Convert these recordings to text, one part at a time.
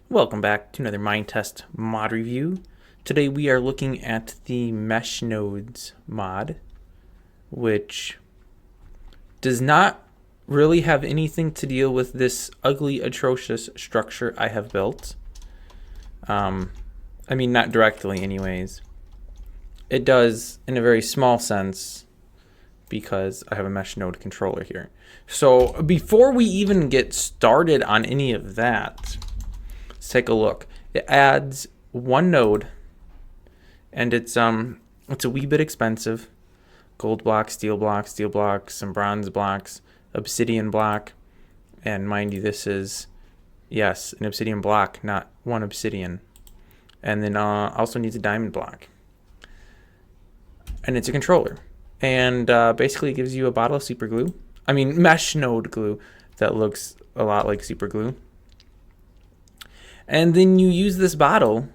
Welcome back to another Minetest mod review. Today we are looking at the Meshnodes mod, which does not really have anything to deal with this ugly, atrocious structure I have built. I mean, not directly anyways. It does in a very small sense because I have a Meshnode controller here. So before we even get started on any of that, let's take a look. It adds one node, and it's a wee bit expensive. Gold block, steel block, some bronze blocks, obsidian block, and mind you, this is, yes, an obsidian block, not one obsidian. And then also needs a diamond block. And it's a controller. And basically it gives you a bottle of super glue. I mean, Meshnode glue that looks a lot like super glue. And then you use this bottle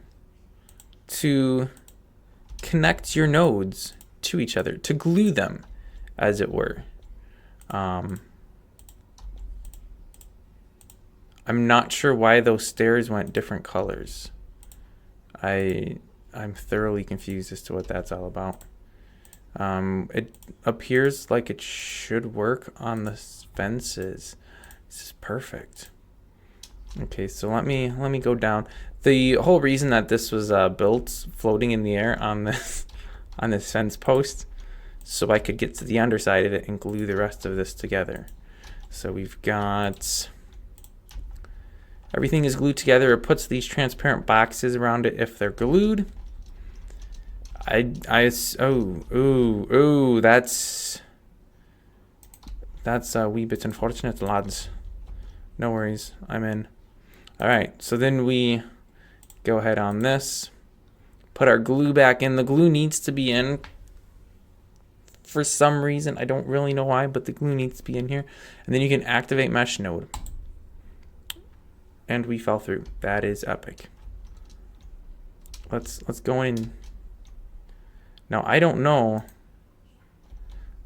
to connect your nodes to each other, to glue them, as it were. I'm not sure why those stairs went different colors. I'm thoroughly confused as to what that's all about. It appears like it should work on the fences. This is perfect. Okay, so let me go down. The whole reason that this was built floating in the air on this fence post, so I could get to the underside of it and glue the rest of this together. So we've got everything is glued together. It puts these transparent boxes around it if they're glued. That's a wee bit unfortunate, lads. No worries, I'm in. All right, so then we go ahead on this, put our glue back in. The glue needs to be in for some reason. I don't really know why, but the glue needs to be in here. And then you can activate Meshnode. And we fell through. That is epic. Let's go in. Now, I don't know.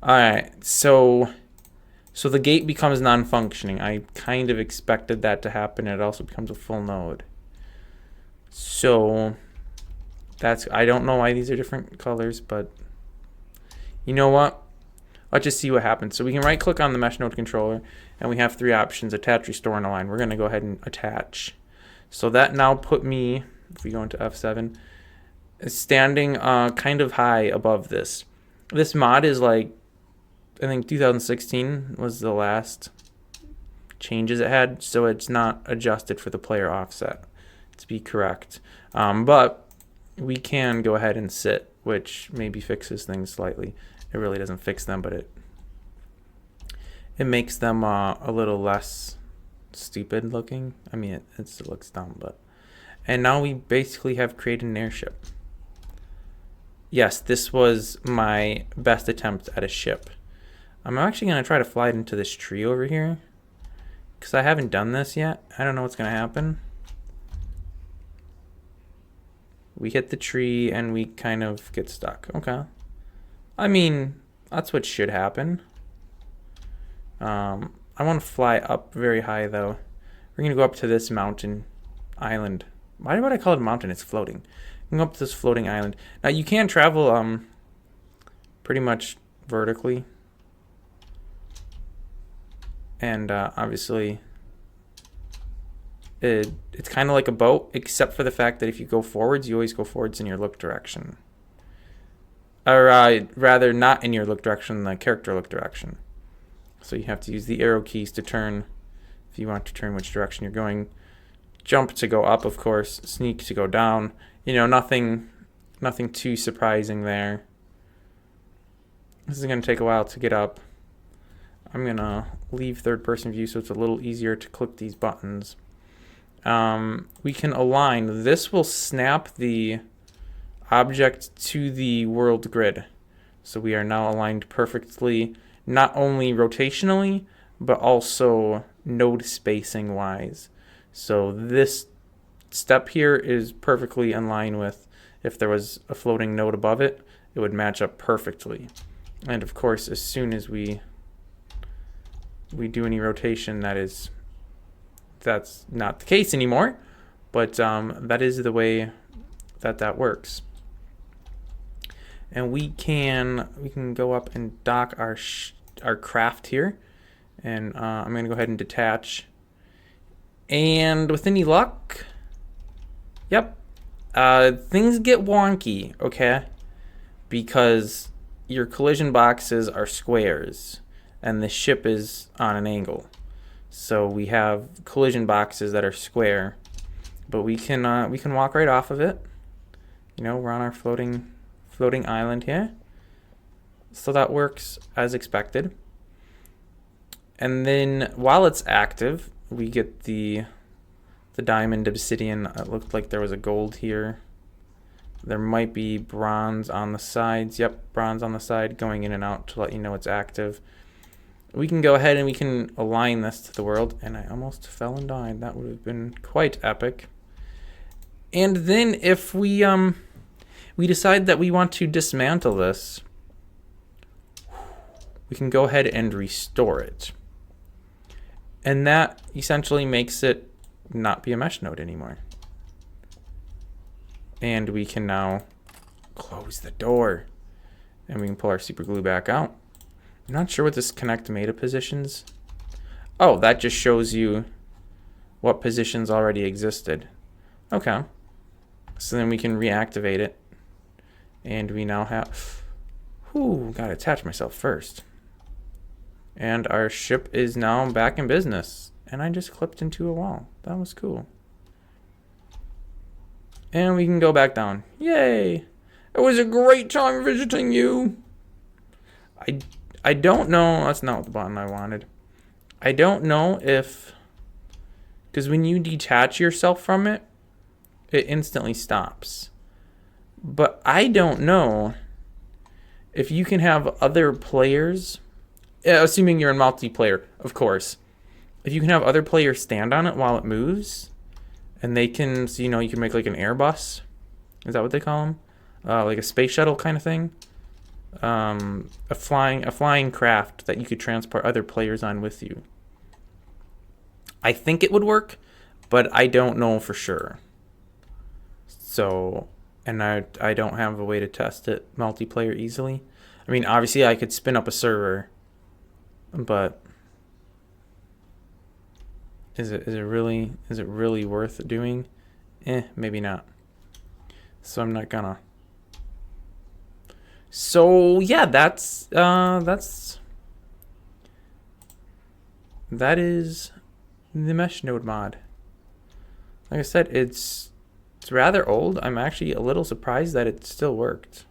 All right, so the gate becomes non-functioning. I kind of expected that to happen. It also becomes a full node. So I don't know why these are different colors, but you know what? Let's just see what happens. So we can right click on the Meshnode controller, and we have three options: attach, restore, and align. We're gonna go ahead and attach. So that now put me, if we go into F7, standing kind of high above this. This mod is like, I think 2016 was the last changes it had, so it's not adjusted for the player offset, to be correct. But we can go ahead and sit, which maybe fixes things slightly. It really doesn't fix them, but it makes them a little less stupid looking. I mean, it still looks dumb, but. And now we basically have created an airship. Yes, this was my best attempt at a ship. I'm actually going to try to fly it into this tree over here, because I haven't done this yet. I don't know what's going to happen. We hit the tree and we kind of get stuck. Okay. I mean, that's what should happen. I want to fly up very high, though. We're going to go up to this mountain island. Why would I call it a mountain? It's floating. We can go up to this floating island. Now, you can travel pretty much vertically. And obviously, it's kind of like a boat, except for the fact that if you go forwards, you always go forwards in your look direction. Or rather, not in your look direction, the character look direction. So you have to use the arrow keys to turn if you want to turn which direction you're going. Jump to go up, of course. Sneak to go down. You know, nothing too surprising there. This is going to take a while to get up. I'm going to leave third-person view so it's a little easier to click these buttons. We can align. This will snap the object to the world grid. So we are now aligned perfectly, not only rotationally, but also node spacing wise. So this step here is perfectly in line with, if there was a floating node above it, it would match up perfectly. And of course, as soon as we do any rotation, that's not the case anymore. But that is the way that works. And we can go up and dock our craft here, and I'm gonna go ahead and detach. And with any luck, yep, things get wonky, okay? Because your collision boxes are squares, and the ship is on an angle. So we have collision boxes that are square, but we can walk right off of it. You know, we're on our floating island here, so that works as expected. And then while it's active, we get the diamond obsidian. It looked like there was a gold here. There might be bronze on the sides. Yep, bronze on the side going in and out to let you know it's active. We can go ahead and we can align this to the world. And I almost fell and died. That would have been quite epic. And then if we decide that we want to dismantle this, we can go ahead and restore it. And that essentially makes it not be a mesh node anymore. And we can now close the door. And we can pull our super glue back out. I'm not sure what this connect meta positions. Oh, that just shows you what positions already existed. Okay. So then we can reactivate it. And we now have... Whew, gotta attach myself first. And our ship is now back in business. And I just clipped into a wall. That was cool. And we can go back down. Yay! It was a great time visiting you. I don't know. That's not the button I wanted. I don't know if... Because when you detach yourself from it, it instantly stops. But I don't know if you can have other players... assuming you're in multiplayer, of course. If you can have other players stand on it while it moves, and they can, so, you know, you can make like an Airbus. Is that what they call them? Like a space shuttle kind of thing. A flying craft that you could transport other players on with you. I think it would work, but I don't know for sure. So, and I don't have a way to test it multiplayer easily. I mean, obviously I could spin up a server, but is it really worth doing? Maybe not. So I'm not gonna. So yeah, that is the Meshnode mod. Like I said, it's rather old. I'm actually a little surprised that it still worked,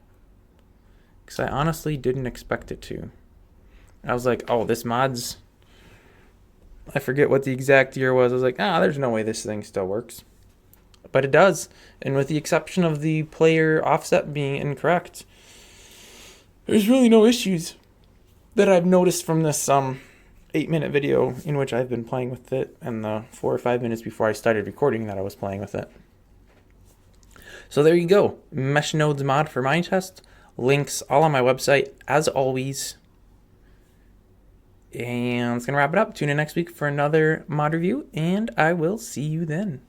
because I honestly didn't expect it to. I was like, oh, this mod's... I forget what the exact year was. I was like, there's no way this thing still works. But it does. And with the exception of the player offset being incorrect, there's really no issues that I've noticed from this 8-minute video in which I've been playing with it, and the 4 or 5 minutes before I started recording that I was playing with it. So there you go. Meshnode's mod for Minetest. Links all on my website, as always. And that's going to wrap it up. Tune in next week for another mod review, and I will see you then.